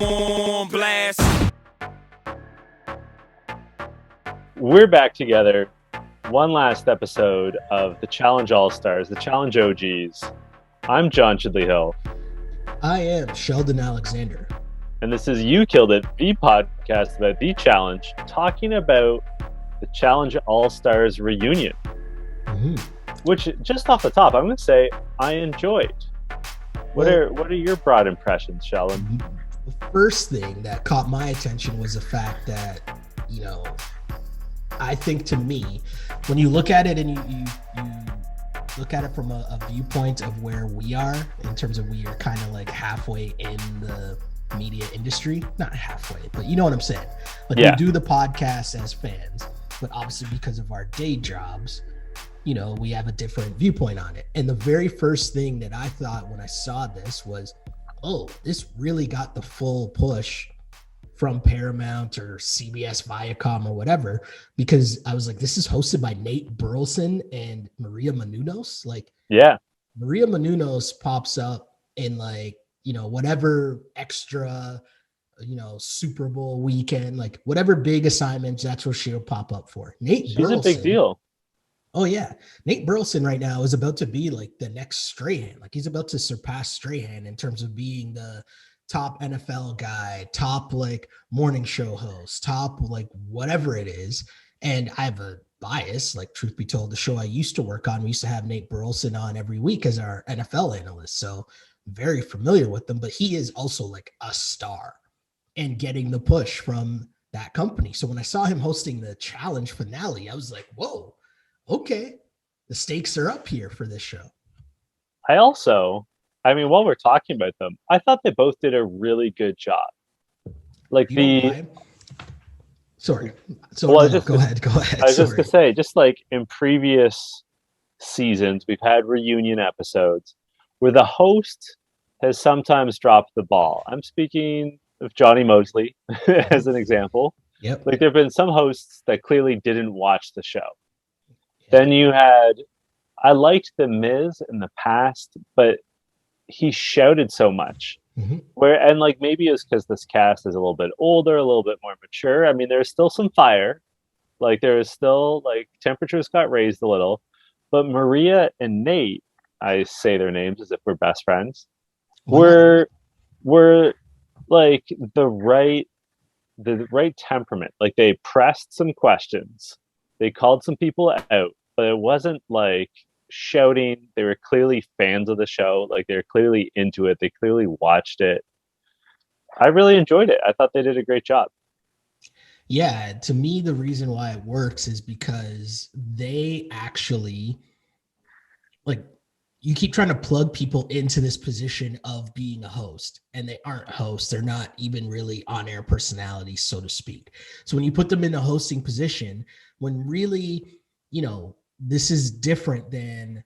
on blast. We're back together. One last episode of the Challenge All-Stars, the Challenge OGs. I'm John Chidley Hill. I am Sheldon Alexander. And this is You Killed It, the podcast about the challenge, talking about the Challenge All-Stars reunion. Which, just off the top, I'm going to say I enjoyed. What are your broad impressions, Sheldon? The first thing that caught my attention was the fact that, I think to me, when you look at it and you look at it from a viewpoint of where we are, in terms of we are kind of like halfway in the media industry, not halfway, but you know what I'm saying? Like we do the podcast as fans, but obviously because of our day jobs, we have a different viewpoint on it. And the very first thing that I thought when I saw this was, oh, this really got the full push from Paramount or CBS Viacom or whatever, because I was like, this is hosted by Nate Burleson and Maria Menounos. Maria Menounos pops up in whatever extra, Super Bowl weekend, like whatever big assignments, that's where she'll pop up for. She's a big deal. Oh yeah. Nate Burleson right now is about to be like the next Strahan. Like he's about to surpass Strahan in terms of being the top NFL guy, top like morning show host, top like whatever it is. And I have a bias, like truth be told, the show I used to work on, we used to have Nate Burleson on every week as our NFL analyst. So very familiar with them, but he is also like a star and getting the push from that company. So when I saw him hosting the challenge finale, I was like, whoa, okay, the stakes are up here for this show. While we're talking about them, I thought they both did a really good job. Go ahead. I was just going to say, just like in previous seasons, we've had reunion episodes where the host has sometimes dropped the ball. I'm speaking of Johnny Mosley as an example. Yep. Like there have been some hosts that clearly didn't watch the show. Then you had, I liked The Miz in the past, but he shouted so much. Maybe it's because this cast is a little bit older, a little bit more mature. I mean, there's still some fire. Like there is still temperatures got raised a little, but Maria and Nate, I say their names as if we're best friends, were like the right temperament. Like they pressed some questions. They called some people out. But it wasn't like shouting. They were clearly fans of the show. Like they're clearly into it. They clearly watched it. I really enjoyed it. I thought they did a great job. Yeah, to me, the reason why it works is because they actually, you keep trying to plug people into this position of being a host, and they aren't hosts. They're not even really on-air personalities, so to speak. So when you put them in a hosting position, when really, this is different than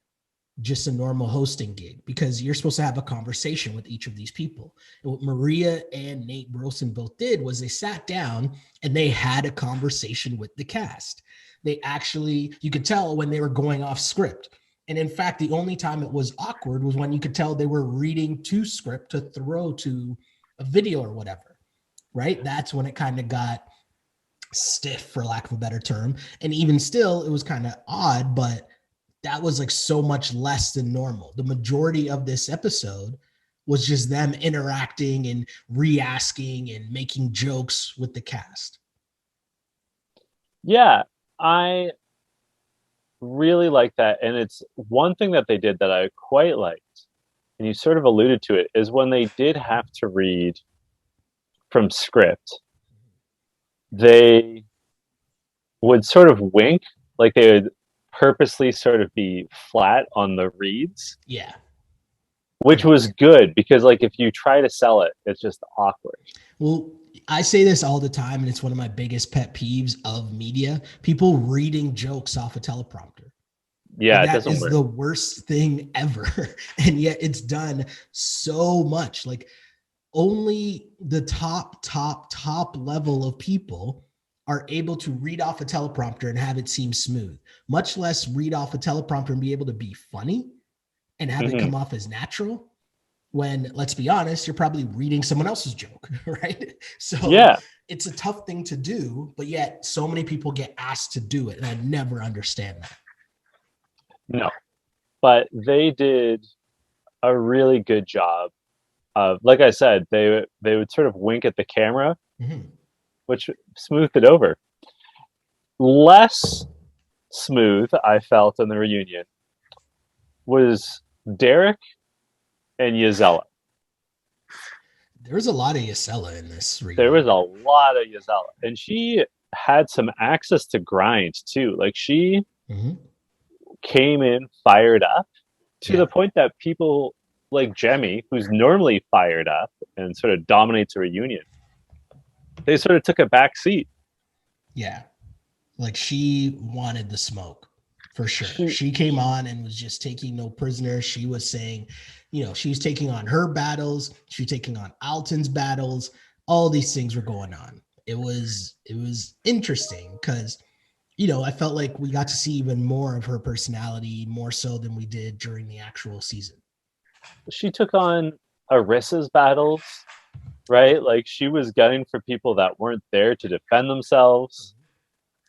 just a normal hosting gig, because you're supposed to have a conversation with each of these people. And what Maria and Nate Burleson both did was they sat down and they had a conversation with the cast. They actually, you could tell when they were going off script. And in fact, the only time it was awkward was when you could tell they were reading to script to throw to a video or whatever, right? That's when it kind of got stiff, for lack of a better term. And even still, it was kind of odd, but that was like so much less than normal. The majority of this episode was just them interacting and re-asking and making jokes with the cast. Yeah, I really like that. And it's one thing that they did that I quite liked, and you sort of alluded to it, is when they did have to read from script, they would sort of wink, like they would purposely sort of be flat on the reads. Yeah. Which was good, because if you try to sell it, it's just awkward. Well, I say this all the time, and it's one of my biggest pet peeves of media, people reading jokes off a teleprompter. Yeah, it doesn't work. That is the worst thing ever. And yet it's done so much. Only the top level of people are able to read off a teleprompter and have it seem smooth, much less read off a teleprompter and be able to be funny and have it come off as natural. when, let's be honest, you're probably reading someone else's joke, right? So Yeah. it's a tough thing to do, but yet so many people get asked to do it. And I never understand that. No, but they did a really good job of, like I said, they would sort of wink at the camera, which smoothed it over. Less smooth, I felt, in the reunion was Derek and Jisella. There was a lot of Jisella in this reunion. There was a lot of Jisella, and she had some access to grind too. Like she came in fired up to the point that people like Jemmy, who's normally fired up and sort of dominates a reunion, they sort of took a back seat. Yeah. Like she wanted the smoke for sure. She came on and was just taking no prisoners. She was saying, she was taking on her battles. She was taking on Alton's battles. All these things were going on. It was interesting because, I felt like we got to see even more of her personality, more so than we did during the actual season. She took on Arissa's battles, right? Like she was gunning for people that weren't there to defend themselves.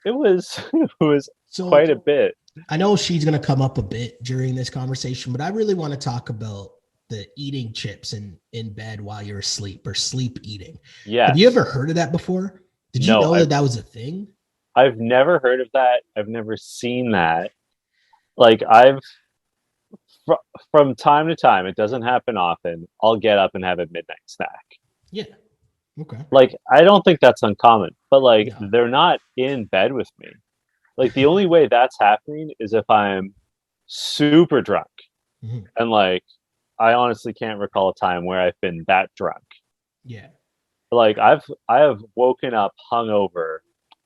It was quite a bit. I know she's going to come up a bit during this conversation, but I really want to talk about the eating chips in bed while you're asleep, or sleep eating. Yeah. Have you ever heard of that before? Did you know that was a thing? I've never heard of that. I've never seen that. Like from time to time, it doesn't happen often, I'll get up and have a midnight snack. Yeah. Okay. Like, I don't think that's uncommon, but like, they're not in bed with me. Like, the only way that's happening is if I'm super drunk. And like, I honestly can't recall a time where I've been that drunk. Yeah. Like, I have woken up hungover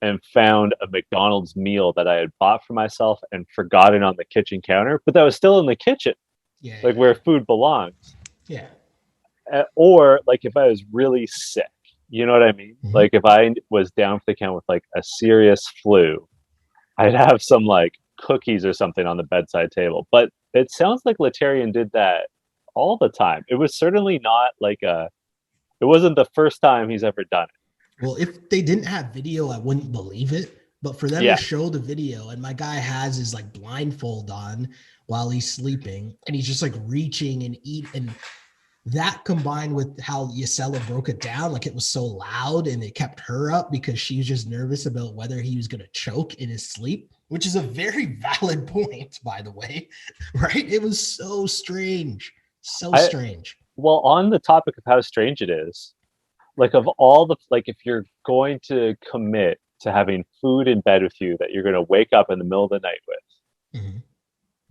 and found a McDonald's meal that I had bought for myself and forgotten on the kitchen counter, but that was still in the kitchen. Yeah. Like where food belongs. Yeah. Or like if I was really sick, you know what I mean? Like if I was down for the count with like a serious flu, I'd have some like cookies or something on the bedside table. But it sounds like Laterrian did that all the time. It was certainly not like it wasn't the first time he's ever done it. Well, if they didn't have video, I wouldn't believe it. But for them to show the video, and my guy has his like blindfold on while he's sleeping, and he's just like reaching and eating. That combined with how Jisella broke it down, like it was so loud and it kept her up because she was just nervous about whether he was going to choke in his sleep, which is a very valid point, by the way, right? It was so strange. So strange. Well, on the topic of how strange it is, like of all the, like if you're going to commit to having food in bed with you that you're going to wake up in the middle of the night with,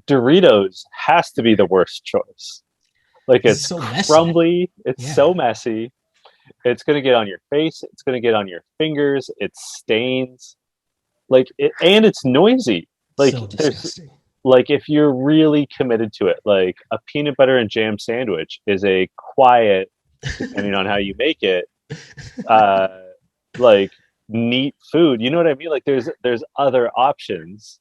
Doritos has to be the worst choice. Like it's so crumbly, it's so messy. It's going to get on your face, it's going to get on your fingers, it stains. Like and it's noisy. Like so disgusting. Like if you're really committed to it, like a peanut butter and jam sandwich is a quiet, depending on how you make it, like neat food. You know what I mean? Like there's other options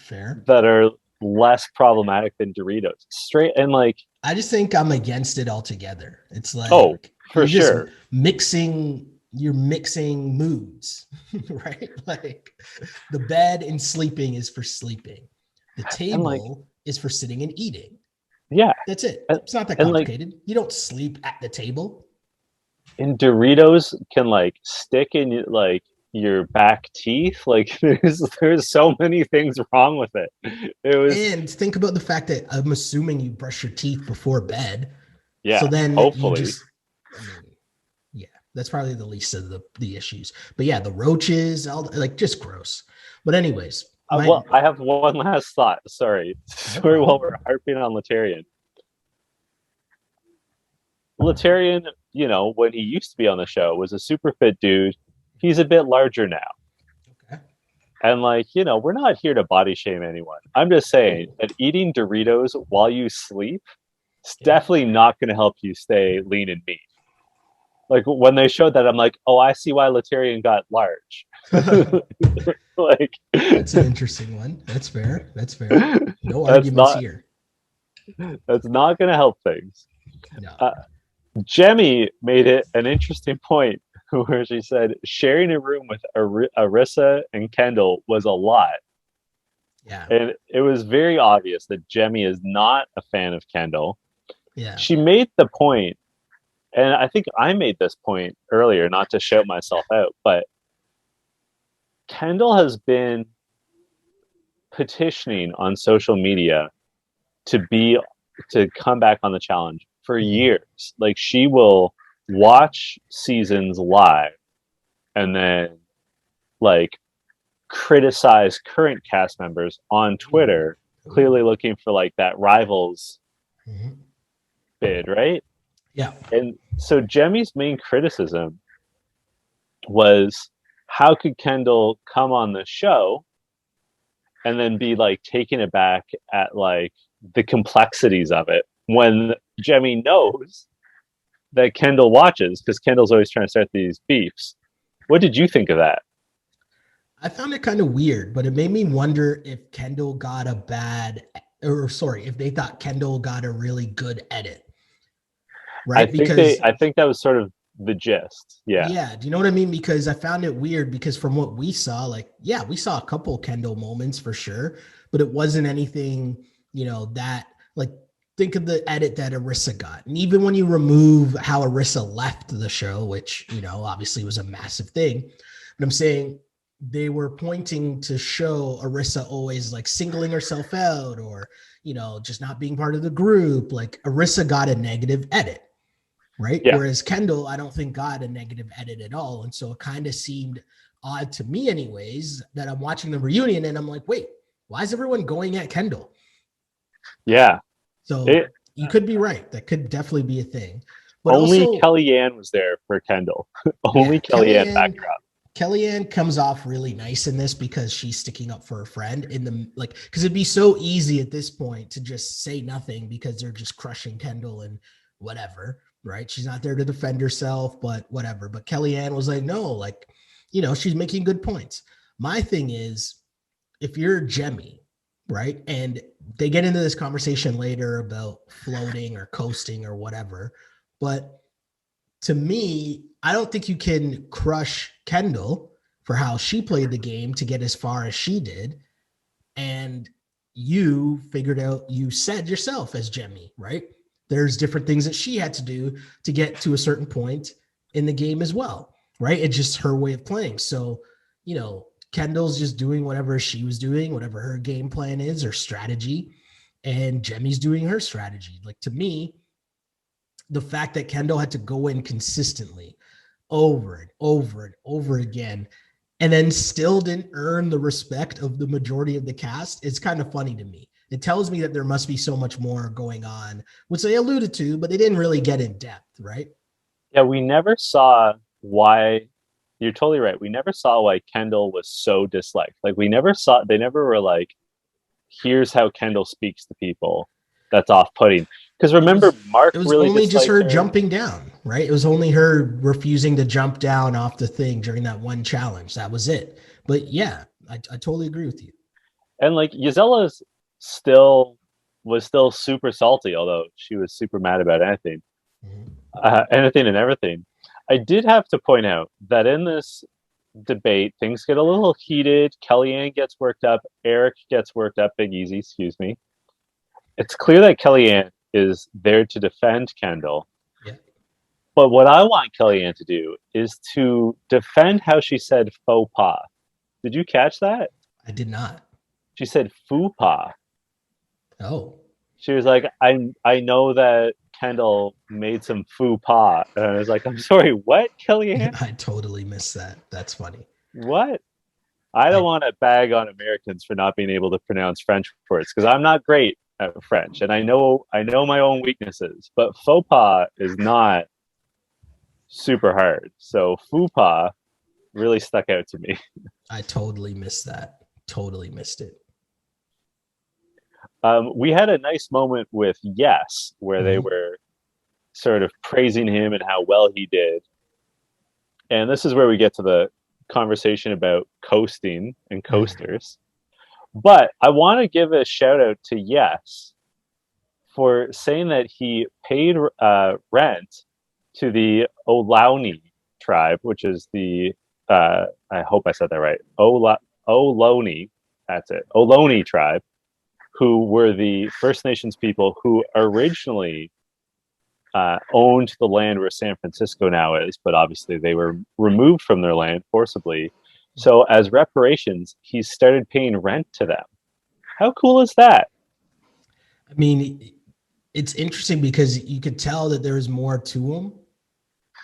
that are less problematic than Doritos. Straight and like I just think I'm against it altogether. It's like for sure. You're mixing moods, right? Like the bed and sleeping is for sleeping. The table is for sitting and eating. Yeah. That's it. It's not that complicated. Like, you don't sleep at the table. And Doritos can like stick in like your back teeth. Like there's so many things wrong with it. And think about the fact that I'm assuming you brush your teeth before bed. Yeah. So then hopefully. That's probably the least of the issues. But yeah, the roaches, all like just gross. But anyways. Well, I have one last thought. Sorry while we're harping on Laterrian. Laterrian, you know, when he used to be on the show, was a super fit dude. He's a bit larger now. Okay. And like, you know, we're not here to body shame anyone. I'm just saying that eating Doritos while you sleep is definitely not going to help you stay lean and mean. Like when they showed that, I'm like, oh, I see why Laterrian got large. Like that's an interesting one. That's fair. No arguments here. That's not going to help things. No. Jemmy made it an interesting point where she said sharing a room with Arissa and Kendall was a lot. Yeah. And it was very obvious that Jemmy is not a fan of Kendall. Yeah. She made the point, and I think I made this point earlier, not to shout myself out, but Kendall has been petitioning on social media to come back on the challenge for years. Like, she will watch seasons live and then like criticize current cast members on Twitter, clearly looking for like that rivals bid, right? Yeah. And so Jemmy's main criticism was, how could Kendall come on the show and then be like taken aback at like the complexities of it when Jemmy knows that Kendall watches, because Kendall's always trying to start these beefs. What did you think of that? I found it kind of weird, but it made me wonder if Kendall got a if they thought Kendall got a really good edit. Right? I think that was sort of the gist. Yeah. Yeah. Do you know what I mean? Because I found it weird because from what we saw, like, yeah, we saw a couple Kendall moments for sure, but it wasn't anything, that like, think of the edit that Arissa got. And even when you remove how Arissa left the show, which, obviously was a massive thing, but I'm saying they were pointing to show Arissa always like singling herself out or, just not being part of the group. Like Arissa got a negative edit. Right. Yeah. Whereas Kendall, I don't think got a negative edit at all. And so it kind of seemed odd to me anyways, that I'm watching the reunion and I'm like, wait, why is everyone going at Kendall? Yeah. So you could be right. That could definitely be a thing. But only Kellyanne was there for Kendall. Only Kellyanne backdrop. Kellyanne comes off really nice in this because she's sticking up for her friend because it'd be so easy at this point to just say nothing because they're just crushing Kendall and whatever. Right. She's not there to defend herself, but whatever. But Kellyanne was like, no, like, she's making good points. My thing is, if you're Jemmy, right, and they get into this conversation later about floating or coasting or whatever, but to me, I don't think you can crush Kendall for how she played the game to get as far as she did. And you said yourself as Jemmy, right? There's different things that she had to do to get to a certain point in the game as well, right? It's just her way of playing. So, Kendall's just doing whatever she was doing, whatever her game plan is or strategy, and Jemmy's doing her strategy. Like, to me, the fact that Kendall had to go in consistently over and over and over again and then still didn't earn the respect of the majority of the cast is kind of funny to me. It tells me that there must be so much more going on, which they alluded to, but they didn't really get in depth, right? Yeah, we never saw why. You're totally right. We never saw why Kendall was so disliked. Like, they never were like, here's how Kendall speaks to people. That's off-putting. Because remember, Mark really disliked her. It was only just her jumping down, right? It was only her refusing to jump down off the thing during that one challenge. That was it. But yeah, I totally agree with you. And like, Jisella's was still super salty, although she was super mad about anything, anything and everything. I did have to point out that in this debate, things get a little heated. Kellyanne gets worked up. Eric gets worked up. Big Easy, excuse me. It's clear that Kellyanne is there to defend Kendall. Yeah. But what I want Kellyanne to do is to defend how she said faux pas. Did you catch that? I did not. She said faux pas. Oh. She was like, I know that Kendall made some faux pas. And I was like, I'm sorry, what, Kellyanne? I totally missed that. That's funny. What? I don't want to bag on Americans for not being able to pronounce French words because I'm not great at French and I know my own weaknesses, but faux pas is not super hard. So faux pas really stuck out to me. I totally missed that. Totally missed it. We had a nice moment with Yes, where they were sort of praising him and how well he did. And this is where we get to the conversation about coasting and coasters. But I want to give a shout out to Yes for saying that he paid rent to the Ohlone tribe, which is the I hope I said that right. Ohlone, that's it. Ohlone tribe, who were the First Nations people who originally owned the land where San Francisco now is, but obviously they were removed from their land forcibly. So, as reparations, he started paying rent to them. How cool is that? I mean, it's interesting because you could tell that there's more to him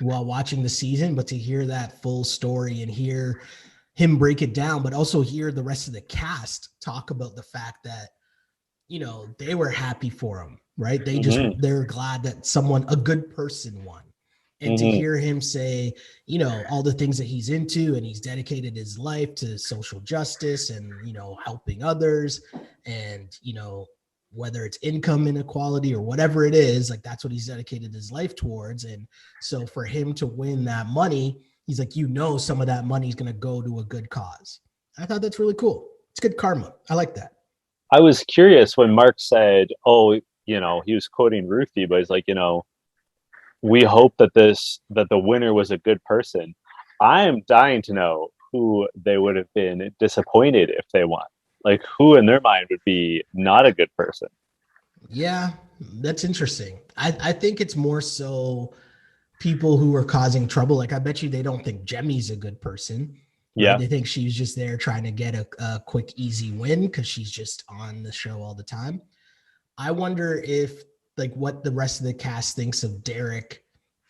while watching the season, but to hear that full story and hear him break it down, but also hear the rest of the cast talk about the fact that, you know, they were happy for him, right? They're glad that a good person won. And to hear him say, you know, all the things that he's into, and he's dedicated his life to social justice and, you know, helping others, and, you know, whether it's income inequality or whatever it is, like that's what he's dedicated his life towards. And so for him to win that money, he's like, you know, some of that money is going to go to a good cause. I thought that's really cool. It's good karma. I like that. I was curious when Mark said, "Oh, you know," he was quoting Ruthie, but he's like, "You know, we hope that the winner was a good person." I am dying to know who they would have been disappointed if they won. Like, who in their mind would be not a good person? Yeah, that's interesting. I think it's more so people who are causing trouble. Like, I bet you they don't think Jemmy's a good person. Right? Yeah, They think she's just there trying to get a quick, easy win because she's just on the show all the time. I wonder if, like, what the rest of the cast thinks of Derek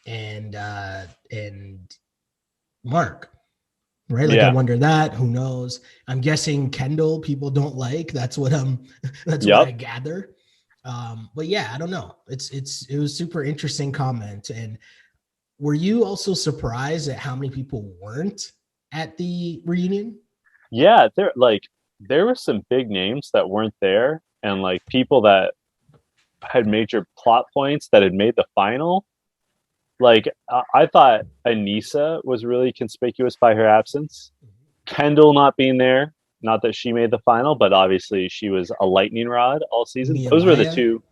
and Mark. Right? Like, I yeah, wonder that. Who knows? I'm guessing Kendall people don't like. That's what that's what yep. I gather. But yeah, I don't know. It was super interesting comment. And were you also surprised at how many people weren't at the reunion? Yeah, there were some big names that weren't there, and like people that had major plot points that had made the final. Like I thought Anissa was really conspicuous by her absence. Kendall not being there, not that she made the final, but obviously she was a lightning rod all season. Those were the Nehemiah. two.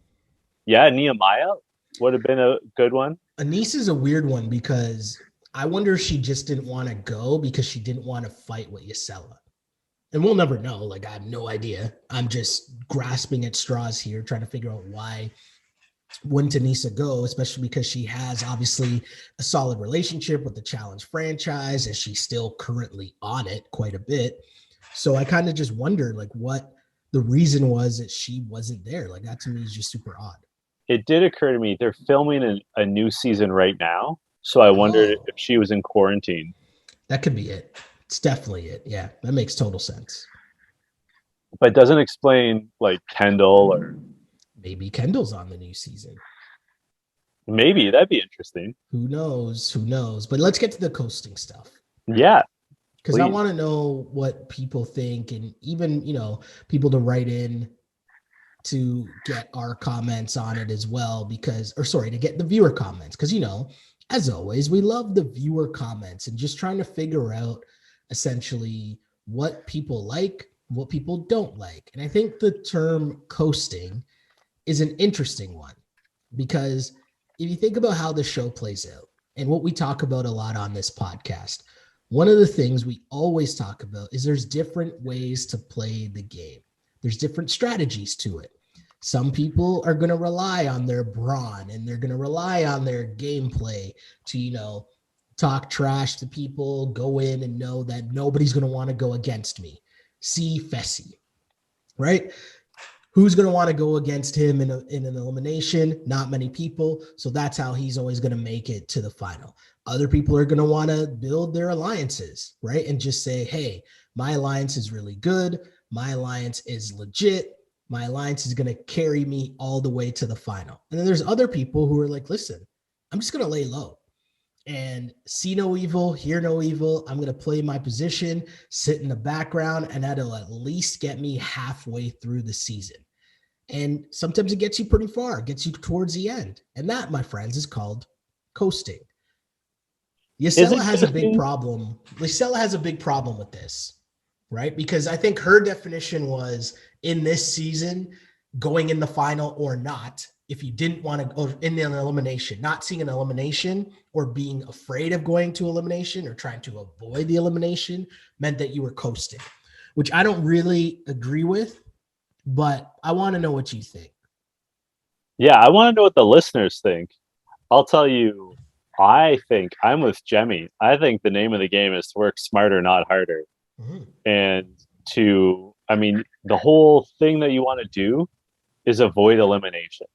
Yeah, Nehemiah would have been a good one. Anise is a weird one because I wonder if she just didn't want to go because she didn't want to fight with Jisella. And we'll never know. Like, I have no idea. I'm just grasping at straws here, trying to figure out why wouldn't Anissa go, especially because she has obviously a solid relationship with the Challenge franchise, and she's still currently on it quite a bit. So I kind of just wondered, like, what the reason was that she wasn't there. Like, that to me is just super odd. It did occur to me they're filming a new season right now, so I wondered Oh, if she was in quarantine. that could be it. It's definitely it. Yeah, that makes total sense. But it doesn't explain like Kendall or Maybe Kendall's on the new season. maybe that'd be interesting. Who knows? Who knows? But let's get to the coasting stuff. Yeah, Because I please. want to know what people think, and even, you know, people to write in to get our comments on it as well, because, or sorry, to get the viewer comments. Because, you know, as always, we love the viewer comments and just trying to figure out essentially what people like, what people don't like. And I think the term coasting is an interesting one because if you think about how the show plays out and what we talk about a lot on this podcast, one of the things we always talk about is there's different ways to play the game. There's different strategies to it. Some people are going to rely on their brawn and they're going to rely on their gameplay to, you know, talk trash to people, go in and know that nobody's going to want to go against me. See Fessy, right? Who's going to want to go against him in an elimination? Not many people. So that's how he's always going to make it to the final. Other people are going to want to build their alliances, right? And just say, hey, my alliance is really good. My alliance is legit. My alliance is going to carry me all the way to the final. And then there's other people who are like, listen, I'm just going to lay low and see no evil, hear no evil. I'm going to play my position, sit in the background, and that'll at least get me halfway through the season. And sometimes it gets you pretty far, gets you towards the end. And that, my friends, is called coasting. Is Jisella it has a big ghosting? problem. Jisella has a big problem with this, right? Because I think her definition was in this season, going in the final or not, if you didn't want to go in an elimination, not seeing an elimination or being afraid of going to elimination or trying to avoid the elimination meant that you were coasting, which I don't really agree with, but I want to know what you think. Yeah, I want to know what the listeners think. I'll tell you, I think I'm with Jemmy. I think the name of the game is to work smarter, not harder. Mm-hmm. And I mean, the whole thing that you want to do is avoid elimination.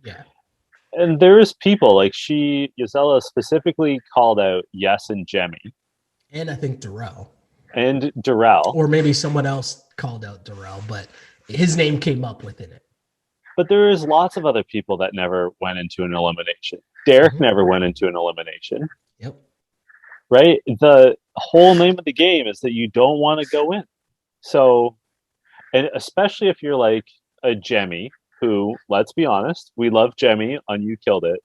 Yeah. And there is people like Jisella specifically called out Yes and Jemmy. And I think Darrell. And Darrell. Or maybe someone else called out Darrell, but his name came up within it. But there is lots of other people that never went into an elimination. Derek never went into an elimination. Yep. Right? The whole name of the game is that you don't want to go in. So, and especially if you're like a Jemmy, who, let's be honest, we love Jemmy on You Killed It,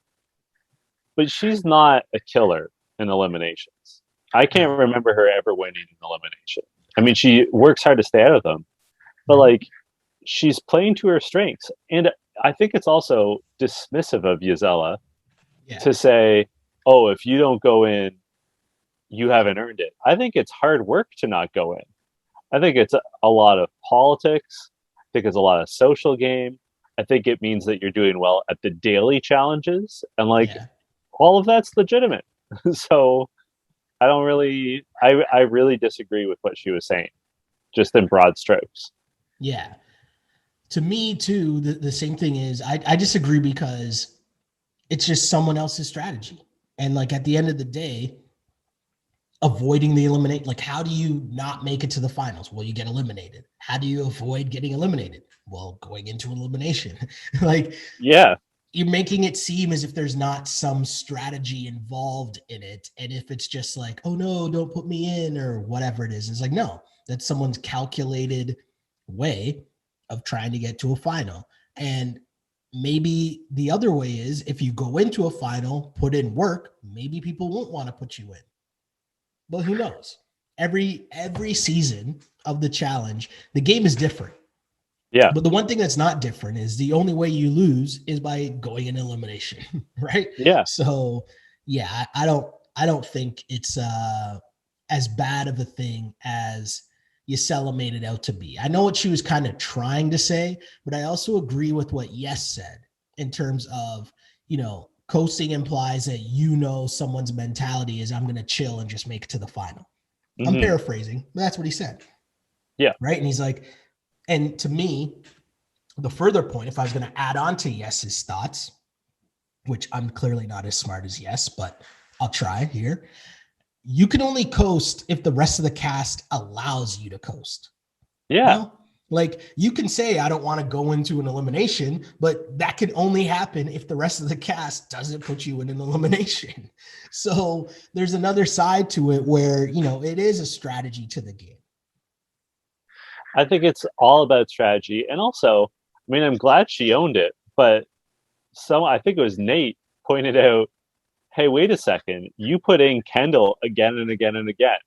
but she's not a killer in eliminations. I can't remember her ever winning an elimination. I mean, she works hard to stay out of them, but like, she's playing to her strengths. And I think it's also dismissive of Jisella to say, oh, if you don't go in, you haven't earned it. I think it's hard work to not go in. I think it's a lot of politics. I think it's a lot of social game. I think it means that you're doing well at the daily challenges. And like, all of that's legitimate. So I really disagree with what she was saying, just in broad strokes. Yeah. To me too, the same thing is I disagree because it's just someone else's strategy. And like at the end of the day, avoiding the eliminate, like how do you not make it to the finals? Well, you get eliminated. How do you avoid getting eliminated? Well, going into elimination. Like, yeah, you're making it seem as if there's not some strategy involved in it. And if it's just like, oh no, don't put me in or whatever it is, it's like, no, that's someone's calculated way of trying to get to a final. And maybe the other way is if you go into a final, put in work, maybe people won't want to put you in. But who knows? Every season of the challenge, the game is different. Yeah. But the one thing that's not different is the only way you lose is by going in elimination, right? Yeah. So yeah, I don't think it's as bad of a thing as Jisella made it out to be. I know what she was kind of trying to say, but I also agree with what Yes said in terms of, coasting implies that someone's mentality is I'm going to chill and just make it to the final. I'm paraphrasing, but that's what he said. Yeah. Right. And he's like, and to me, the further point, if I was going to add on to Yes's thoughts, which I'm clearly not as smart as Yes, but I'll try here. You can only coast if the rest of the cast allows you to coast. Yeah. Like you can say, I don't want to go into an elimination, but that can only happen if the rest of the cast doesn't put you in an elimination. So there's another side to it where, it is a strategy to the game. I think it's all about strategy. And also, I mean, I'm glad she owned it, but I think it was Nate pointed out, hey, wait a second, you put in Kendall again and again and again.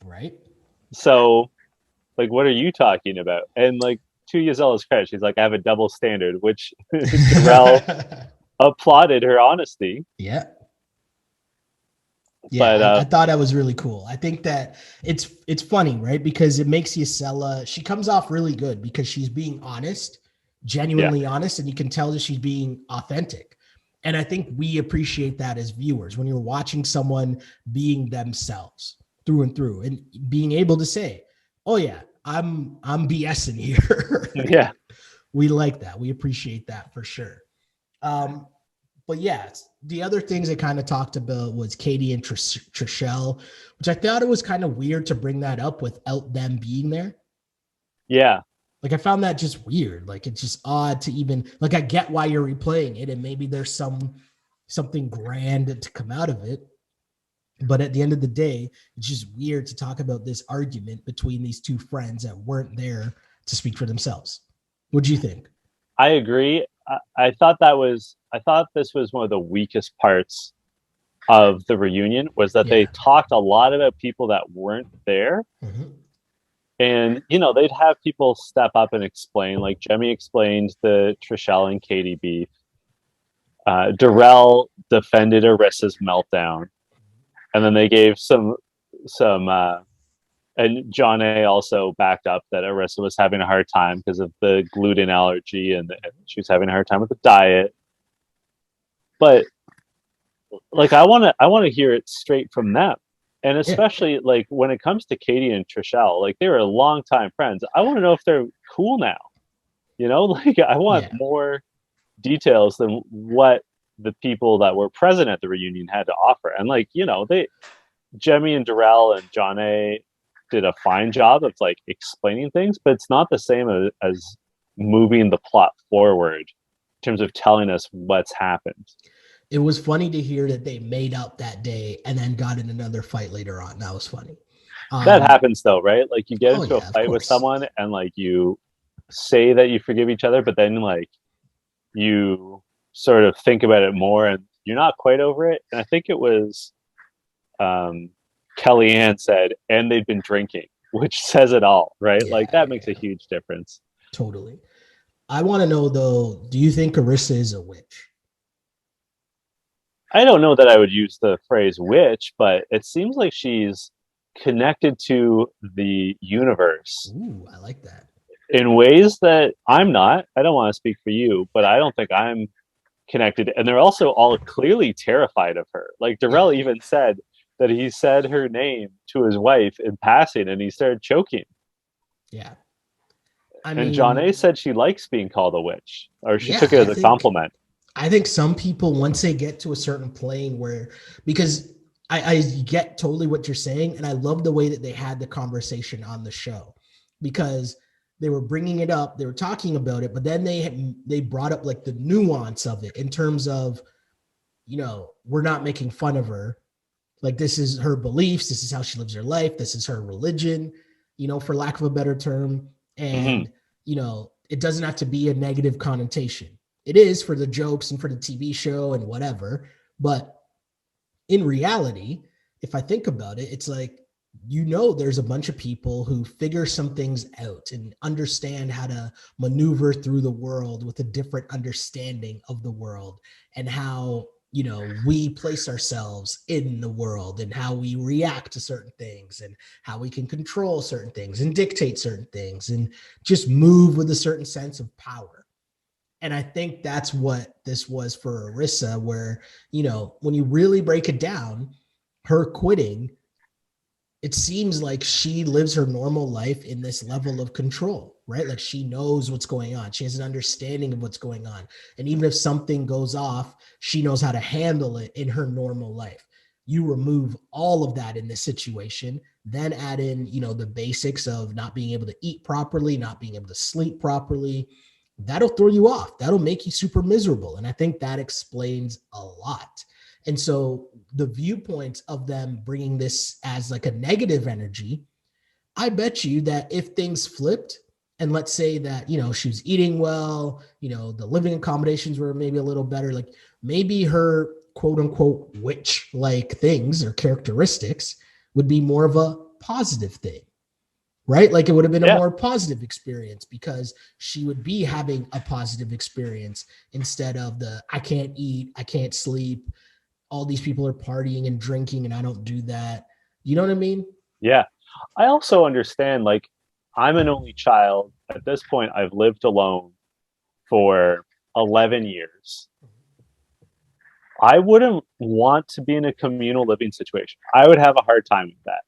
Right. So, like, what are you talking about? And like, to Jisella's credit, she's like, I have a double standard, which Darrell applauded her honesty. Yeah. Yeah, but, I thought that was really cool. I think that it's funny, right? Because it makes Jisella, she comes off really good because she's being honest, genuinely honest, and you can tell that she's being authentic. And I think we appreciate that as viewers when you're watching someone being themselves through and through and being able to say, oh yeah, I'm BSing here. Yeah. We like that. We appreciate that for sure. But yeah, the other things I kind of talked about was Katie and Trishelle, which I thought it was kind of weird to bring that up without them being there. Yeah. Like I found that just weird. Like it's just odd to even, like I get why you're replaying it and maybe there's something grand to come out of it. But at the end of the day, it's just weird to talk about this argument between these two friends that weren't there to speak for themselves. What do you think? I agree. I thought this was one of the weakest parts of the reunion was that they talked a lot about people that weren't there. Mm-hmm. And, they'd have people step up and explain, like Jemmy explained the Trishelle and Katie beef. Darrell defended Arissa's meltdown, and then they gave some and John A also backed up that Arissa was having a hard time because of the gluten allergy, and she was having a hard time with the diet. But like, I want to hear it straight from them, and especially like when it comes to Katie and Trishelle, like they were longtime friends. I want to know if they're cool now. Like I want more details than what the people that were present at the reunion had to offer. And like, Jemmy and Darrell and John A did a fine job of like explaining things, but it's not the same as moving the plot forward in terms of telling us what's happened. It was funny to hear that they made up that day and then got in another fight later on. That was funny. That happens though, right? Like you get into a fight with someone and like you say that you forgive each other, but then like you sort of think about it more and you're not quite over it. And I think it was Kellyanne said, and they'd been drinking, which says it all, right? Like that makes a huge difference. Totally. I want to know though, do you think Arissa is a witch? I don't know that I would use the phrase witch, but it seems like she's connected to the universe. Ooh, I like that. In ways that I'm not. I don't want to speak for you, but I don't think I'm connected. And they're also all clearly terrified of her. Like Darrell even said that he said her name to his wife in passing and he started choking. Yeah. And John A said she likes being called a witch, or she took it as a compliment. I think some people, once they get to a certain plane where, because I get totally what you're saying, and I love the way that they had the conversation on the show, because they were bringing it up, they were talking about it, but then they brought up like the nuance of it in terms of, we're not making fun of her. Like this is her beliefs, this is how she lives her life, this is her religion, for lack of a better term. And, it doesn't have to be a negative connotation. It is for the jokes and for the TV show and whatever. But in reality, if I think about it, it's like, there's a bunch of people who figure some things out and understand how to maneuver through the world with a different understanding of the world and how, we place ourselves in the world and how we react to certain things and how we can control certain things and dictate certain things and just move with a certain sense of power. And I think that's what this was for Arissa, where, when you really break it down, her quitting, it seems like she lives her normal life in this level of control, right? Like she knows what's going on. She has an understanding of what's going on. And even if something goes off, she knows how to handle it in her normal life. You remove all of that in this situation, then add in, the basics of not being able to eat properly, not being able to sleep properly. That'll throw you off. That'll make you super miserable. And I think that explains a lot. And so the viewpoints of them bringing this as like a negative energy, I bet you that if things flipped and let's say that, she was eating well, the living accommodations were maybe a little better, like maybe her quote unquote witch like things or characteristics would be more of a positive thing, right? Like it would have been a more positive experience because she would be having a positive experience instead of I can't eat, I can't sleep. All these people are partying and drinking and I don't do that. You know what I mean? Yeah. I also understand, like, I'm an only child. At this point, I've lived alone for 11 years. I wouldn't want to be in a communal living situation. I would have a hard time with that.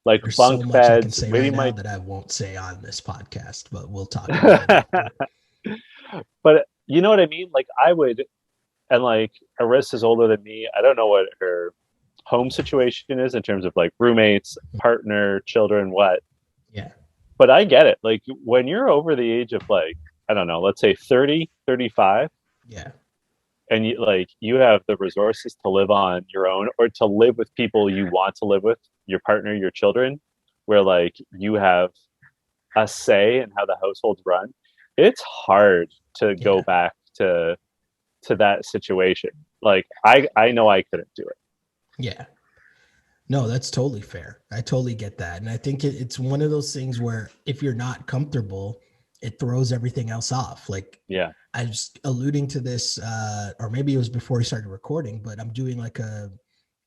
Like there's bunk so much beds, I can say right now that I won't say on this podcast, but we'll talk about it after. But you know what I mean? Like I would, and like Arissa's older than me. I don't know what her home situation is in terms of like roommates, partner, children, what. Yeah. But I get it. Like when you're over the age of like, I don't know, let's say 30, 35. Yeah. And you have the resources to live on your own or to live with people you want to live with, your partner, your children, where like you have a say in how the household's run. It's hard to go back to that situation. Like I know I couldn't do it. Yeah. No, that's totally fair. I totally get that. And I think it's one of those things where if you're not comfortable, it throws everything else off. Like, yeah. I was alluding to this, or maybe it was before we started recording, but I'm doing like a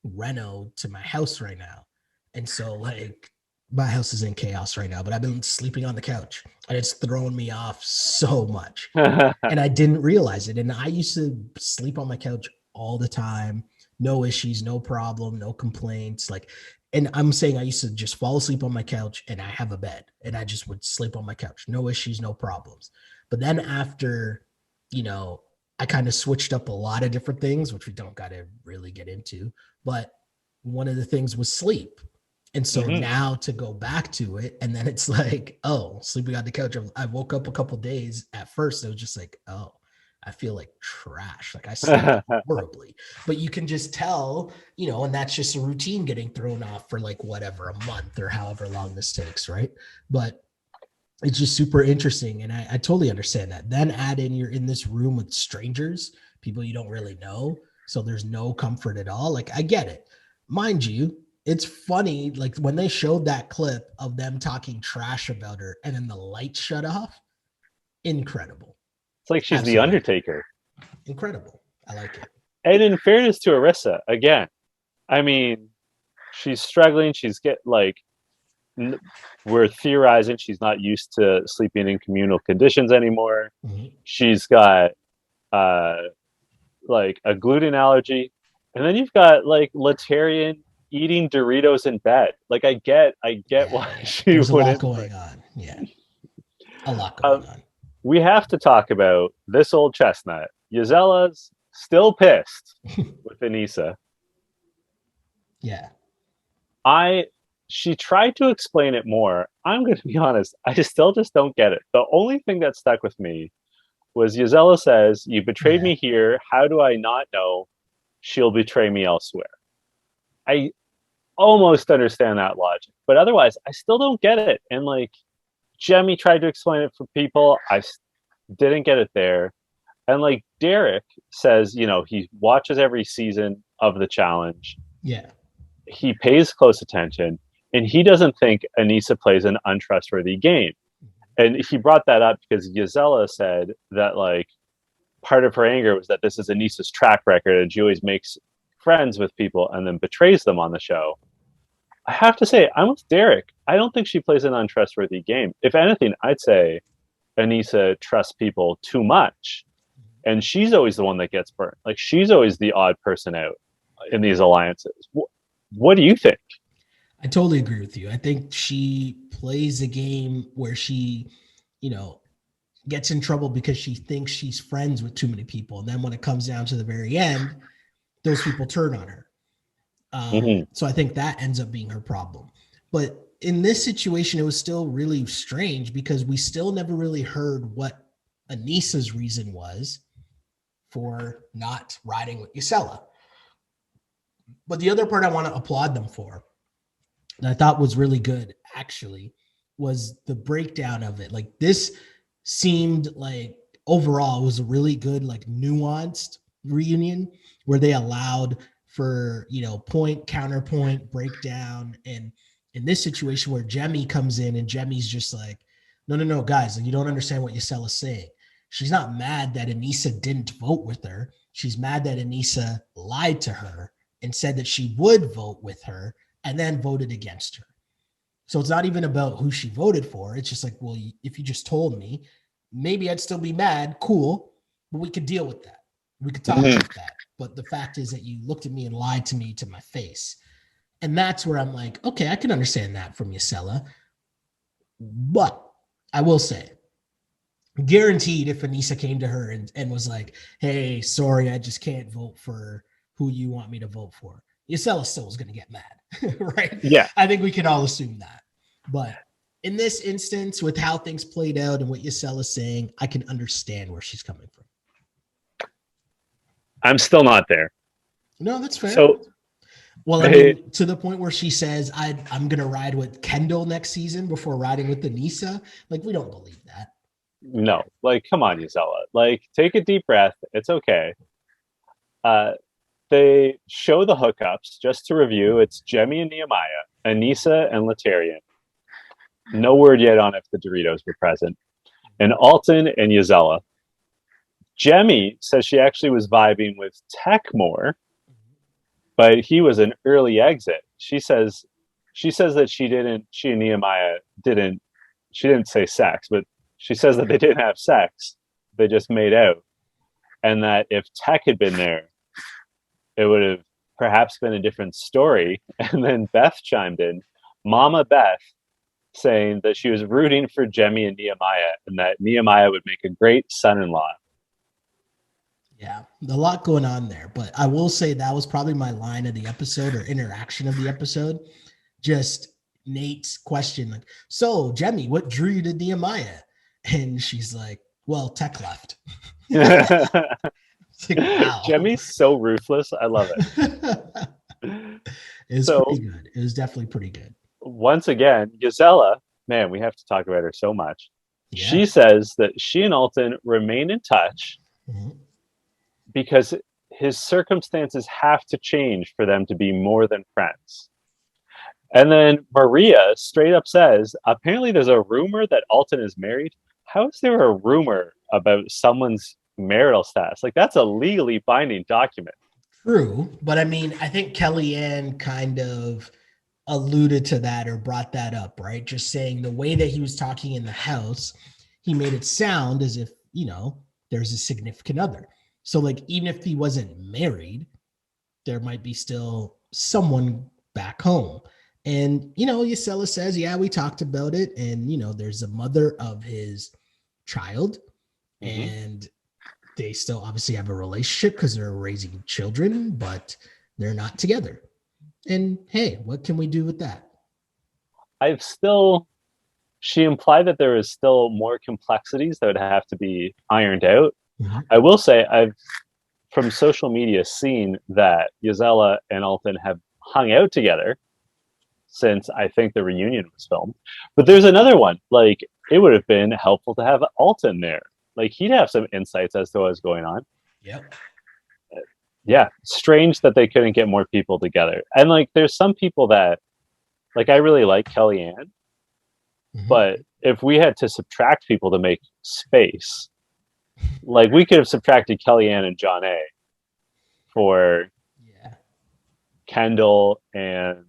reno to my house right now. And so like my house is in chaos right now, but I've been sleeping on the couch and it's thrown me off so much. And I didn't realize it. And I used to sleep on my couch all the time, no issues, no problem, no complaints. Like, and I'm saying I used to just fall asleep on my couch and I have a bed and I just would sleep on my couch, no issues, no problems. But then after, I kind of switched up a lot of different things, which we don't got to really get into, but one of the things was sleep. And so now to go back to it, and then it's like, oh, sleeping on the couch. I woke up a couple days. At first, it was just like, oh, I feel like trash. Like I sleep horribly. But you can just tell, and that's just a routine getting thrown off for like whatever, a month or however long this takes, right? But it's just super interesting. And I totally understand that. Then add in, you're in this room with strangers, people you don't really know. So there's no comfort at all. Like I get it. Mind you, it's funny, like when they showed that clip of them talking trash about her and then the lights shut off, incredible. It's like she's the Undertaker. Incredible. I like it. And in fairness to Arisa, again, I mean, she's struggling. We're theorizing she's not used to sleeping in communal conditions anymore. She's got like a gluten allergy. And then you've got like Latarian eating Doritos in bed. Like I get why she There's a wouldn't. lot going on. Yeah. A lot going on. We have to talk about this old chestnut. Jisella's still pissed with Anissa. Yeah. She tried to explain it more. I'm going to be honest. I still just don't get it. The only thing that stuck with me was Jisella says, "You betrayed me here. How do I not know she'll betray me elsewhere?" I almost understand that logic, but otherwise, I still don't get it. And like, Jemmy tried to explain it for people. I didn't get it there. And like Derek says, he watches every season of the challenge. Yeah. He pays close attention, and he doesn't think Anissa plays an untrustworthy game. And he brought that up because Jisella said that like part of her anger was that this is Anissa's track record and she always makes friends with people and then betrays them on the show. I have to say, I'm with Derek. I don't think she plays an untrustworthy game. If anything, I'd say Anissa trusts people too much. And she's always the one that gets burnt. Like she's always the odd person out in these alliances. What do you think? I totally agree with you. I think she plays a game where she, gets in trouble because she thinks she's friends with too many people. And then when it comes down to the very end, those people turn on her. So I think that ends up being her problem. But in this situation, it was still really strange because we still never really heard what Anissa's reason was for not riding with Jisella. But the other part I want to applaud them for, and I thought was really good, actually, was the breakdown of it. Like this seemed like overall was a really good, like nuanced reunion where they allowed for, point, counterpoint, breakdown. And in this situation where Jemmy comes in and Jemmy's just like, no, guys, you don't understand what Jisella's saying. She's not mad that Anissa didn't vote with her. She's mad that Anissa lied to her and said that she would vote with her and then voted against her. So it's not even about who she voted for. It's just like, well, if you just told me, maybe I'd still be mad. Cool. But we could deal with that. We could talk about that. But the fact is that you looked at me and lied to me to my face. And that's where I'm like, okay, I can understand that from Jisella. But I will say, guaranteed if Anissa came to her and was like, hey, sorry, I just can't vote for who you want me to vote for, Jisella still is going to get mad, right? Yeah. I think we can all assume that. But in this instance, with how things played out and what Jisella's saying, I can understand where she's coming from. I'm still not there. No, that's fair. So, well, I mean, to the point where she says, I'm going to ride with Kendall next season before riding with Anissa. Like, we don't believe that. No, like, come on, Jisella. Like, take a deep breath. It's okay. They show the hookups. Just to review, it's Jemmy and Nehemiah, Anissa and Latarian. No word yet on if the Doritos were present. and Alton and Jisella. Jemmy says she actually was vibing with Tech more, but he was an early exit. She says that she and Nehemiah she didn't say sex, but she says that they didn't have sex. They just made out. And that if Tech had been there, it would have perhaps been a different story. And then Beth chimed in, Mama Beth, saying that she was rooting for Jemmy and Nehemiah and that Nehemiah would make a great son-in-law. Yeah, a lot going on there. But I will say that was probably my line of the episode or interaction of the episode. Just Nate's question, like, so Jemmy, what drew you to Nehemiah? And she's like, well, Tech left. Like, wow. Jemmy's so ruthless. I love it. It was pretty good. It was definitely pretty good. Once again, Jisella, man, we have to talk about her so much. Yeah. She says that she and Alton remain in touch because his circumstances have to change for them to be more than friends. And then Maria straight up says, apparently there's a rumor that Alton is married. How is there a rumor about someone's marital status? Like, that's a legally binding document. True. But I mean, I think Kellyanne kind of alluded to that or brought that up, right? Just saying the way that he was talking in the house, he made it sound as if, you know, there's a significant other. So like, even if he wasn't married, there might be still someone back home. And, you know, Jisella says, yeah, we talked about it. And, you know, there's a mother of his child and they still obviously have a relationship because they're raising children, but they're not together. And hey, what can we do with that? She implied that there is still more complexities that would have to be ironed out. I will say I've, from social media, seen that Jisella and Alton have hung out together since I think the reunion was filmed. But there's another one. Like, it would have been helpful to have Alton there. Like, he'd have some insights as to what's going on. Yep. Yeah, strange that they couldn't get more people together. And like, there's some people that, like, I really like Kellyanne, but if we had to subtract people to make space, like, we could have subtracted Kellyanne and John A. for Kendall and,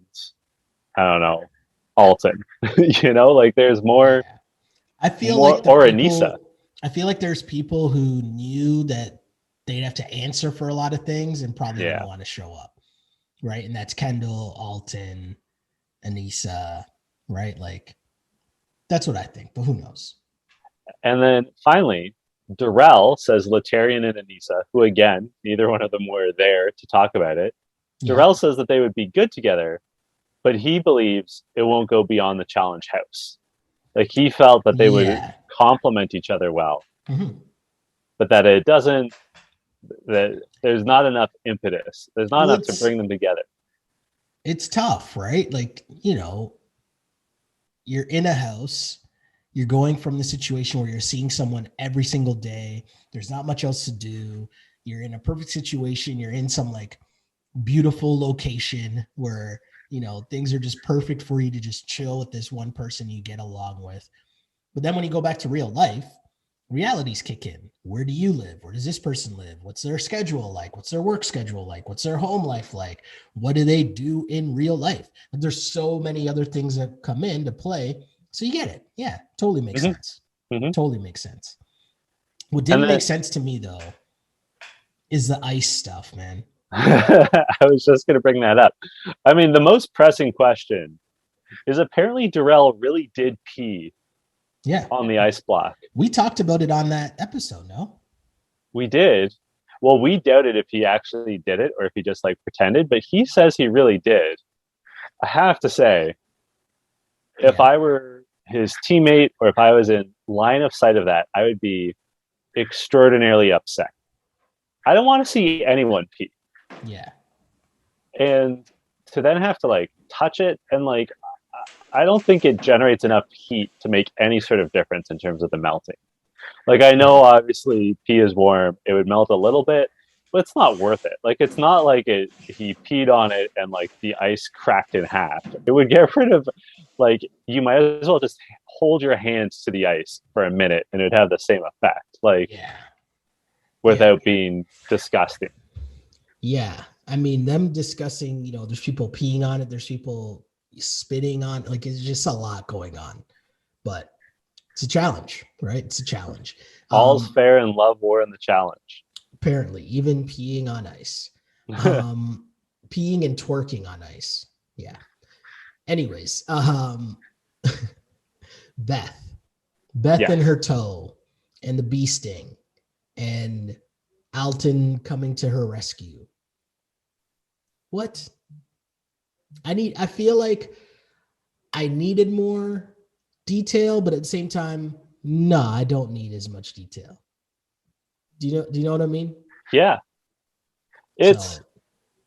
I don't know, Alton. You know, like, there's more. Yeah. I feel more, like or Anissa. I feel like there's people who knew that they'd have to answer for a lot of things and probably didn't want to show up, right? And that's Kendall, Alton, Anissa, right? Like, that's what I think, but who knows? And then finally, Darrell says Latarian and Anissa, who again, neither one of them were there to talk about it. Darrell says that they would be good together, but he believes it won't go beyond the challenge house. Like, he felt that they would complement each other well, but that it doesn't, that there's not enough impetus. There's not enough to bring them together. It's tough, right? Like, you know, you're in a house, you're going from the situation where you're seeing someone every single day. There's not much else to do. You're in a perfect situation. You're in some like beautiful location where, you know, things are just perfect for you to just chill with this one person you get along with. But then when you go back to real life, realities kick in. Where do you live? Where does this person live? What's their schedule like? What's their work schedule like? What's their home life like? What do they do in real life? And there's so many other things that come into play. So you get it. Yeah, totally makes sense. Totally makes sense. What didn't make sense to me, though, is the ice stuff, man. I was just going to bring that up. I mean, the most pressing question is apparently Darrell really did pee on the ice block. We talked about it on that episode, no? We did. Well, we doubted if he actually did it or if he just like pretended, but he says he really did. I have to say, if I were his teammate or if I was in line of sight of that, I would be extraordinarily upset. I don't want to see anyone pee. Yeah. And to then have to like touch it and like, I don't think it generates enough heat to make any sort of difference in terms of the melting. Like, I know obviously pee is warm. It would melt a little bit, but it's not worth it. Like, it's not like he peed on it and like the ice cracked in half. It would get rid of, like, you might as well just hold your hands to the ice for a minute and it'd have the same effect, like without being disgusting. Yeah. I mean, them discussing, you know, there's people peeing on it, there's people spitting on, like, it's just a lot going on. But it's a challenge, right? It's a challenge. All's fair in love, war, and the challenge. Apparently, even peeing on ice. Peeing and twerking on ice. Yeah. Anyways, Beth and her toe and the bee sting and Alton coming to her rescue. What? I feel like I needed more detail, but at the same time, no, I don't need as much detail. Do you know what I mean? Yeah. It's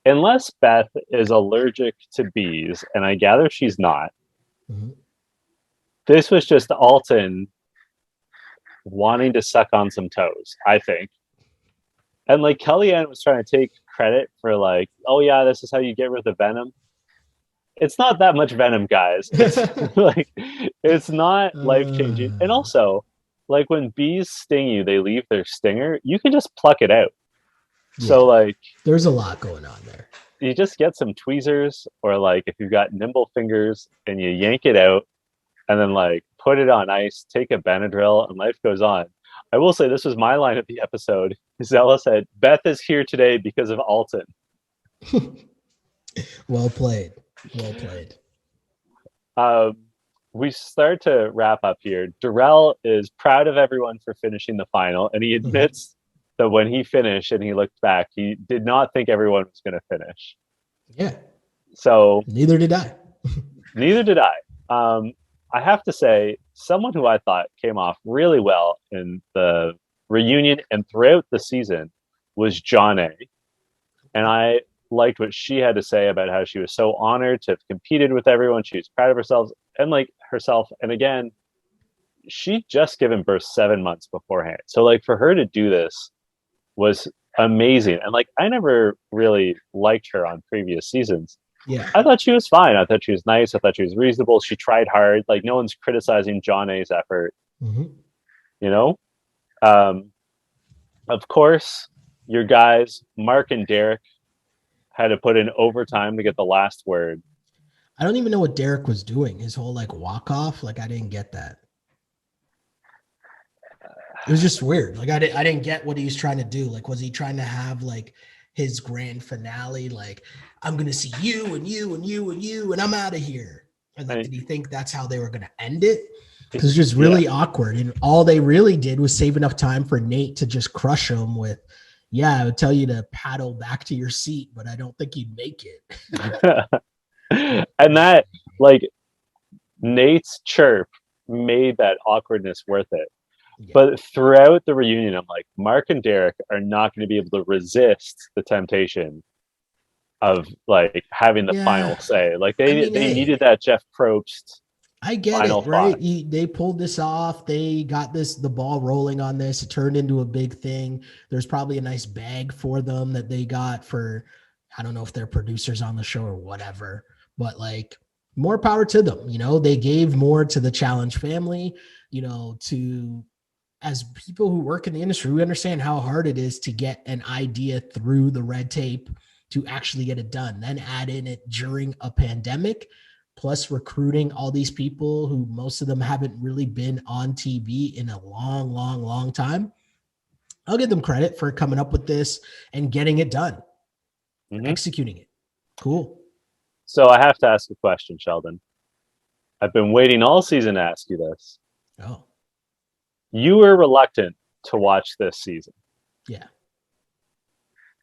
unless Beth is allergic to bees, and I gather she's not. Mm-hmm. This was just Alton wanting to suck on some toes, I think. And like Kellyanne was trying to take credit for like, oh yeah, this is how you get rid of venom. It's not that much venom, guys. It's like it's not life-changing. And also, like when bees sting you, they leave their stinger, you can just pluck it out. Yeah. So like there's a lot going on there. You just get some tweezers, or like if you've got nimble fingers and you yank it out and then like put it on ice, take a Benadryl, and life goes on. I will say this was my line of the episode. Jisella said, Beth is here today because of Alton. Well played. Well played. We start to wrap up here. Darrell is proud of everyone for finishing the final, and he admits that when he finished and he looked back, he did not think everyone was going to finish. Yeah. So neither did I. Neither did I. I have to say, someone who I thought came off really well in the reunion and throughout the season was John A. And I liked what she had to say about how she was so honored to have competed with everyone. She was proud of herself. And again, she'd just given birth 7 months beforehand. So like for her to do this was amazing. And like, I never really liked her on previous seasons. Yeah. I thought she was fine. I thought she was nice. I thought she was reasonable. She tried hard. Like no one's criticizing John A's effort, you know? Of course, your guys, Mark and Derek, had to put in overtime to get the last word. I don't even know what Derek was doing. His whole like walk off. Like I didn't get that. It was just weird. Like I didn't get what he was trying to do. Like, was he trying to have like his grand finale? Like, I'm going to see you and you and you and you, and I'm out of here. And like, did he think that's how they were going to end it? Because it's just really awkward. And all they really did was save enough time for Nate to just crush him with, I would tell you to paddle back to your seat, but I don't think you'd make it. And that, like, Nate's chirp made that awkwardness worth it. Yeah. But throughout the reunion, I'm like, Mark and Derek are not going to be able to resist the temptation of like having the final say. Like they needed that Jeff Probst. I get it, right? They pulled this off. They got the ball rolling on this. It turned into a big thing. There's probably a nice bag for them that they got for, I don't know if they're producers on the show or whatever, but like more power to them. You know, they gave more to the challenge family, you know, as people who work in the industry, we understand how hard it is to get an idea through the red tape to actually get it done. Then add in it during a pandemic, plus recruiting all these people who most of them haven't really been on TV in a long, long, long time. I'll give them credit for coming up with this and getting it done, executing it. Cool. So I have to ask a question, Sheldon. I've been waiting all season to ask you this. Oh. You were reluctant to watch this season. Yeah.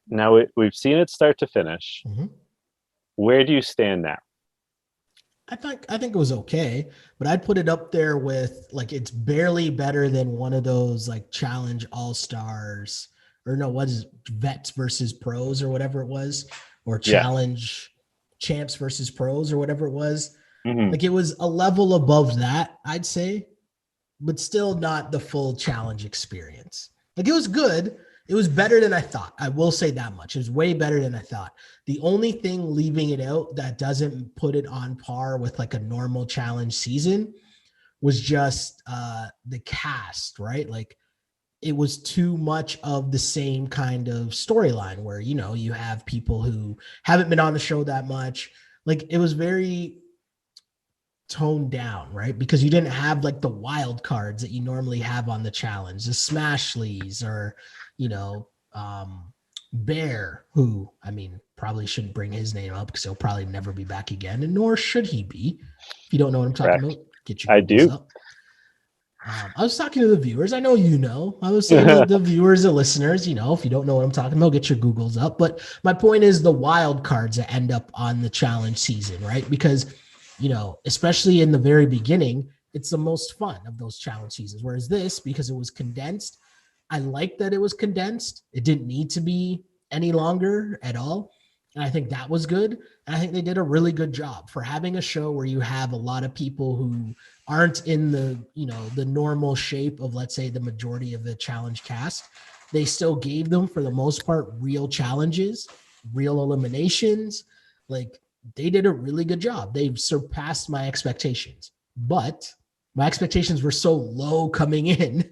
Now we've seen it start to finish. Where do you stand now? I think it was okay, but I'd put it up there with like, it's barely better than one of those like challenge all-stars, or no, what is it, vets versus pros or whatever it was, or challenge champs versus pros or whatever it was. Like it was a level above that, I'd say, but still not the full challenge experience. Like it was good. It was better than I thought. I will say that much. It was way better than I thought. The only thing leaving it out that doesn't put it on par with like a normal challenge season was just the cast, right? Like it was too much of the same kind of storyline where, you know, you have people who haven't been on the show that much. Like it was very toned down, right? Because you didn't have like the wild cards that you normally have on the challenge, the Smashleys or, you know, Bear, who, I mean, probably shouldn't bring his name up because he'll probably never be back again, and nor should he be. If you don't know what I'm talking about, get your Googles up. I was talking to the viewers. I know you know. I was saying the viewers and listeners, you know, if you don't know what I'm talking about, get your Googles up. But my point is the wild cards that end up on the challenge season, right? Because, you know, especially in the very beginning, it's the most fun of those challenge seasons. Whereas this, because it was condensed, I like that it was condensed. It didn't need to be any longer at all. And I think that was good. And I think they did a really good job for having a show where you have a lot of people who aren't in the, you know, the normal shape of, let's say, the majority of the challenge cast. They still gave them, for the most part, real challenges, real eliminations. Like they did a really good job. They've surpassed my expectations, but my expectations were so low coming in,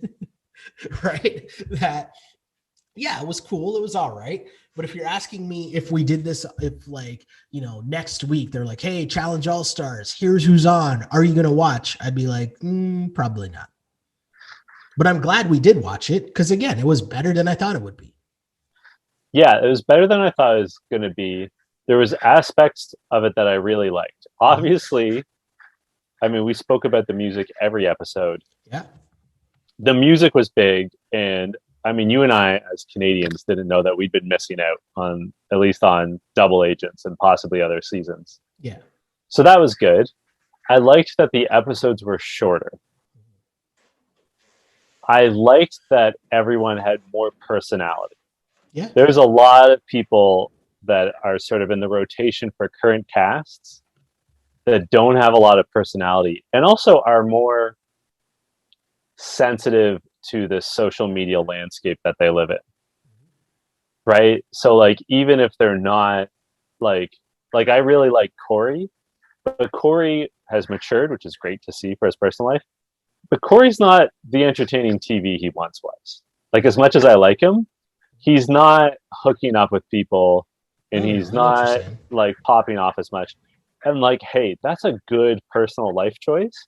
right? That, yeah, it was cool. It was all right. But if you're asking me if we did this, if like, you know, next week they're like, hey, Challenge All Stars, here's who's on, are you going to watch? I'd be like, probably not. But I'm glad we did watch it because, again, it was better than I thought it would be. Yeah, it was better than I thought it was going to be. There was aspects of it that I really liked. Obviously, I mean, we spoke about the music every episode. Yeah. The music was big, and I mean, you and I, as Canadians, didn't know that we'd been missing out on, at least on Double Agents and possibly other seasons. Yeah. So that was good. I liked that the episodes were shorter. I liked that everyone had more personality. Yeah. There's a lot of people that are sort of in the rotation for current casts that don't have a lot of personality and also are more sensitive to the social media landscape that they live in. Right? So like even if they're not like I really like Corey, but Corey has matured, which is great to see for his personal life. But Corey's not the entertaining TV he once was. Like as much as I like him, he's not hooking up with people and he's not like popping off as much. And like, hey, that's a good personal life choice.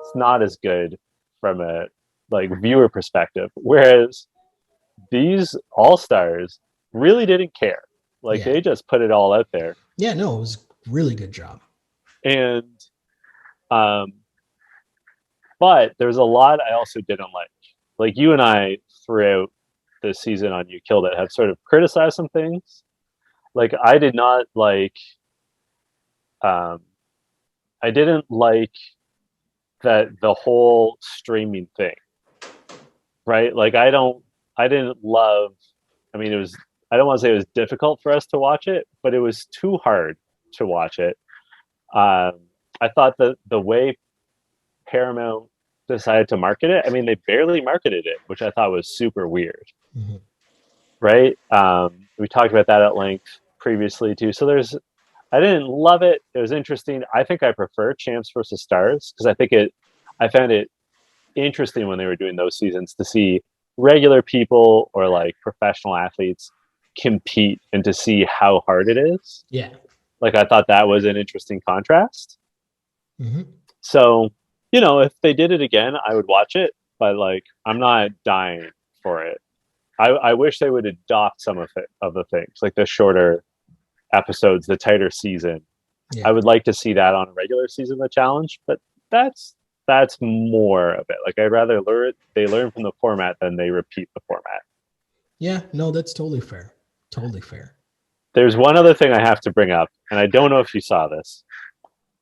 It's not as good from a like viewer perspective. Whereas these all-stars really didn't care. Like they just put it all out there. Yeah, no, it was a really good job. And but there's a lot I also didn't like. Like you and I throughout this season on You Killed It have sort of criticized some things. Like I did not like I didn't like that the whole streaming thing. Right? Like I didn't love, I mean it was, I don't want to say it was difficult for us to watch it, but it was too hard to watch it. I thought that the way Paramount decided to market it, I mean, they barely marketed it, which I thought was super weird. Mm-hmm. Right? We talked about that at length previously too. So I didn't love it. It was interesting. I think I prefer Champs versus Stars because I found it interesting when they were doing those seasons to see regular people or like professional athletes compete and to see how hard it is. Yeah. Like I thought that was an interesting contrast. Mm-hmm. So, you know, if they did it again, I would watch it, but like I'm not dying for it. I wish they would adopt some of the things, like the shorter episodes, the tighter season. Yeah. I would like to see that on a regular season of the challenge, but that's more of it. Like I'd rather they learn from the format than they repeat the format. Yeah, no, that's totally fair. Totally fair. There's one other thing I have to bring up, and I don't know if you saw this,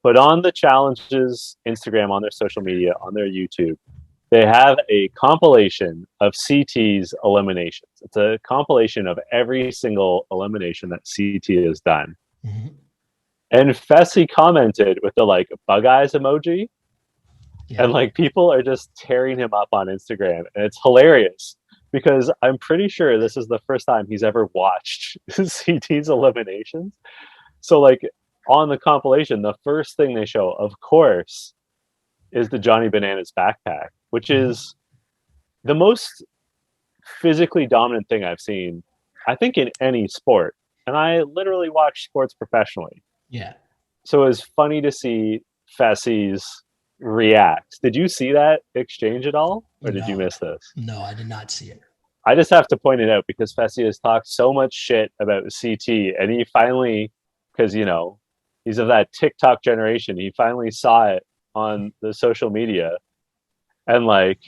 but on the challenges Instagram, on their social media, on their YouTube, they have a compilation of CT's eliminations. It's a compilation of every single elimination that CT has done. Mm-hmm. And Fessy commented with the like bug eyes emoji. Yeah. And like people are just tearing him up on Instagram. And it's hilarious because I'm pretty sure this is the first time he's ever watched CT's eliminations. So like on the compilation, the first thing they show, of course, is the Johnny Bananas backpack, which is the most physically dominant thing I've seen, I think, in any sport. And I literally watch sports professionally. Yeah. So it was funny to see Fessie's react. Did you see that exchange at all? Or did you miss this? No, I did not see it. I just have to point it out because Fessy has talked so much shit about CT, and he finally, because, you know, he's of that TikTok generation, he finally saw it on the social media and, like,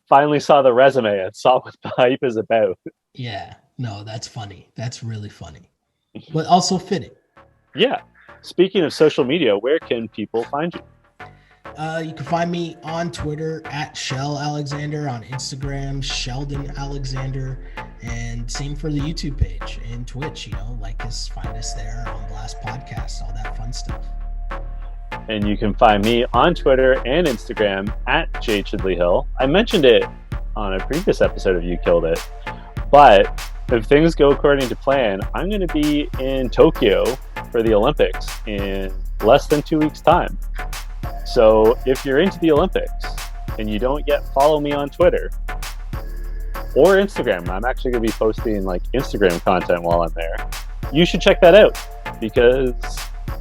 finally saw the resume and saw what the hype is about. Yeah. No, that's funny. That's really funny. But also fitting. Yeah. Speaking of social media, where can people find you? You can find me on Twitter at Shell Alexander, on Instagram, Sheldon Alexander, and same for the YouTube page and Twitch. You know, like us, find us there on Blast Podcast, all that fun stuff. And you can find me on Twitter and Instagram at J Chidley Hill. I mentioned it on a previous episode of You Killed It, but if things go according to plan, I'm going to be in Tokyo for the Olympics in less than 2 weeks' time. So if you're into the Olympics and you don't yet follow me on Twitter or Instagram, I'm actually going to be posting like Instagram content while I'm there. You should check that out because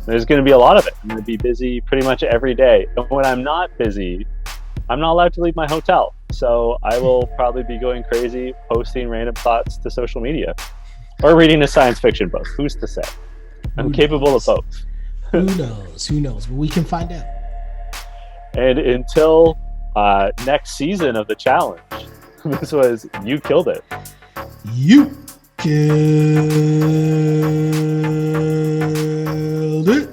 there's going to be a lot of it. I'm going to be busy pretty much every day. And when I'm not busy, I'm not allowed to leave my hotel. So I will probably be going crazy, posting random thoughts to social media or reading a science fiction book. Who's to say? I'm capable of both. Who knows? Who knows? But we can find out. And until next season of the challenge, this was You Killed It. You killed it.